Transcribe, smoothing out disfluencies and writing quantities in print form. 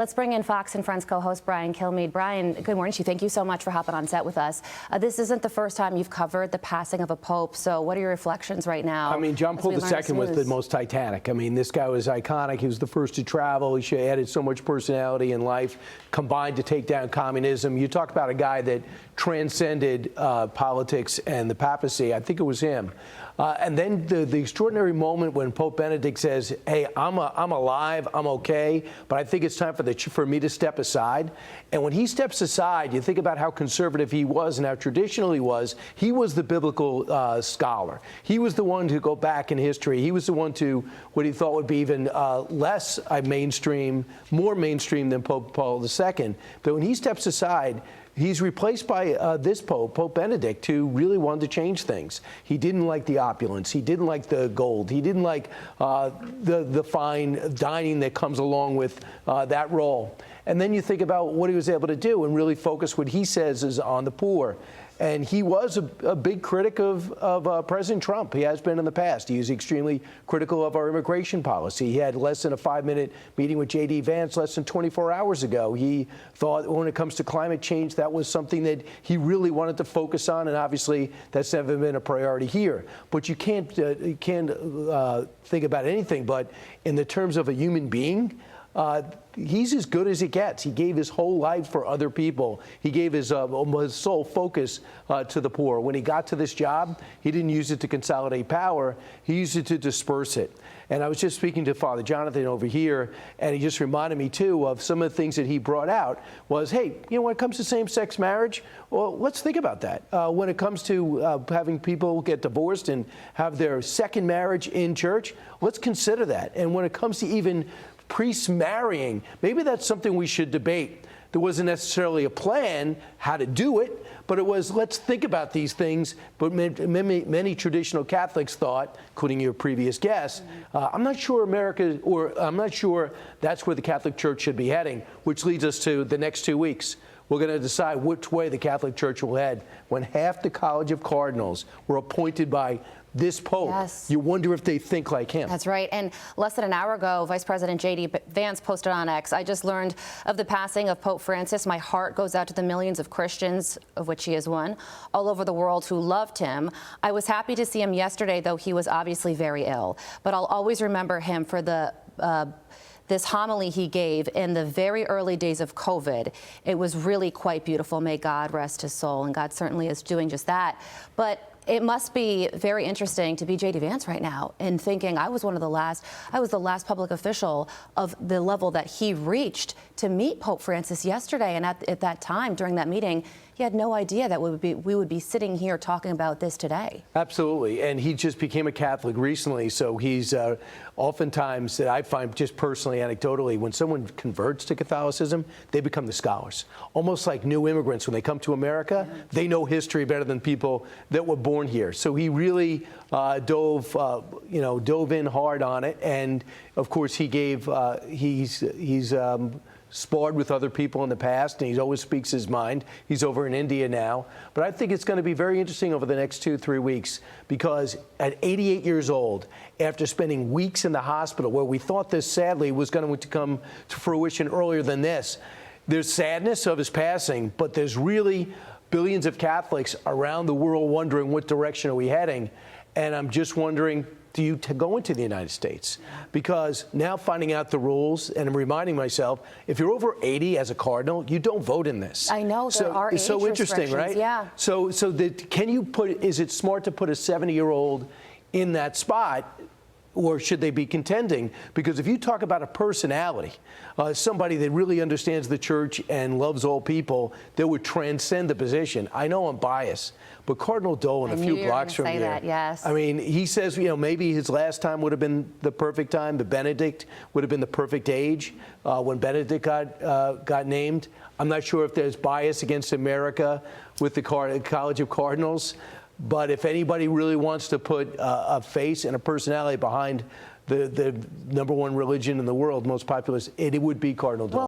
Let's bring in Fox and Friends co-host Brian Kilmeade. Brian, good morning to you. Thank you so much for hopping on set with us. This isn't the first time you've covered the passing of a pope, so what are your reflections right now? I mean, John Paul II was the most titanic. I mean, this guy was iconic. He was the first to travel. He added so much personality in life, combined to take down communism. You talk about a guy that transcended politics and the papacy. I think it was him. And then the extraordinary moment when Pope Benedict says, hey, I'm alive, I'm okay, but I think it's time for me to step aside. And when he steps aside, you think about how conservative he was and how traditional he was. He was the biblical scholar. He was the one to go back in history. He was the one to what he thought would be even less mainstream, more mainstream than Pope Paul II. But when he steps aside, he's replaced by this Pope, Pope Benedict, who really wanted to change things. He didn't like the opulence. He didn't like the gold. He didn't like the fine dining that comes along with that role. And then you think about what he was able to do and really focus what he says is on the poor. And he was a big critic of President Trump. He has been in the past. He was extremely critical of our immigration policy. He had less than a 5-minute meeting with JD Vance less than 24 hours ago. He thought when it comes to climate change, that was something that he really wanted to focus on, and obviously that's never been a priority here. But you can't think about anything but in the terms of a human being. He's as good as it gets. He gave his whole life for other people. He gave his sole focus to the poor. When he got to this job, he didn't use it to consolidate power. He used it to disperse it. And I was just speaking to Father Jonathan over here, and he just reminded me, too, of some of the things that he brought out was, hey, you know, when it comes to same-sex marriage, well, let's think about that. When it comes to having people get divorced and have their second marriage in church, let's consider that. And when it comes to even priests marrying, maybe that's something we should debate. There wasn't necessarily a plan how to do it, but it was, let's think about these things. But many traditional Catholics thought, including your previous guest, I'm not sure I'm not sure that's where the Catholic Church should be heading, which leads us to the next 2 weeks. We're going to decide which way the Catholic Church will head when half the College of Cardinals were appointed by this Pope. Yes. You wonder if they think like him. That's right. And less than an hour ago, Vice President JD Vance posted on X, I just learned of the passing of Pope Francis. My heart goes out to the millions of Christians, of which he is one, all over the world who loved him. I was happy to see him yesterday, though he was obviously very ill. But I'll always remember him for this homily he gave in the very early days of COVID. It was really quite beautiful. May God rest his soul. And God certainly is doing just that. But it must be very interesting to be JD Vance right now and thinking I was the last public official of the level that he reached to meet Pope Francis yesterday. And at that time, during that meeting, he had no idea that we would be sitting here talking about this today. Absolutely. And he just became a Catholic recently. So he's oftentimes, that I find just personally, anecdotally, when someone converts to Catholicism, they become the scholars. Almost like new immigrants. When they come to America, they know history better than people that were born here. So he really dove in hard on it. And of course, he gave, he's sparred with other people in the past, and he always speaks his mind. He's over in India now. But I think it's going to be very interesting over the next 2-3 weeks, because at 88 years old, after spending weeks in the hospital, where we thought this sadly was going to come to fruition earlier than this, there's sadness of his passing, but there's really billions of Catholics around the world wondering what direction are we heading. And I'm just wondering, do you go into the United States? Because now finding out the rules, and I'm reminding myself, if you're over 80 as a cardinal, you don't vote in this. I know, there are age It's so interesting, right? Yeah. Can you is it smart to put a 70-year-old in that spot, or should they be contending? Because if you talk about a personality, somebody that really understands the church and loves all people, that would transcend the position. I know I'm biased, but Cardinal Dolan, a few blocks from here, that, yes. I mean, he says, you know, maybe his last time would have been the perfect time. The Benedict would have been the perfect age when Benedict got named. I'm not sure if there's bias against America with the College of Cardinals. But if anybody really wants to put a face and a personality behind the #1 religion in the world, most populous, it would be Cardinal Dolan.